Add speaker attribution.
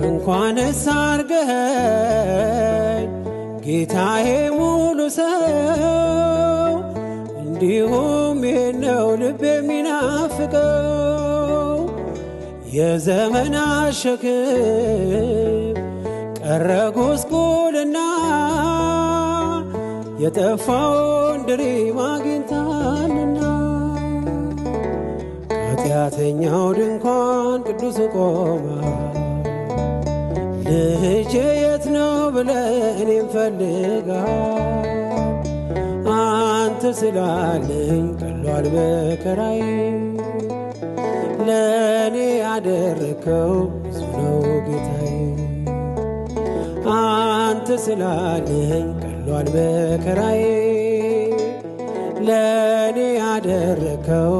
Speaker 1: እንኳን ሳርገኝ ጌታዬ ሙሉ ሰው እንዲሁም የነው ልብ የሚናፍቀው የዘመን ሸክም ቀረ ጉስቁልና የጠፋውን ድሪም አግኝታልና ኃጢአተኛው ድንኳን ቅዱስ ቆማ ልጄ የት ነው ብለህ እኔን ፈልጋ አንተ ስላለኝ ቀሏል መከራዬ ለኔ ያደረከው ብዙ ነው ጌታዬ አንተ ስላለኝ ቀሏል መከራዬ ለኔ ያደረከው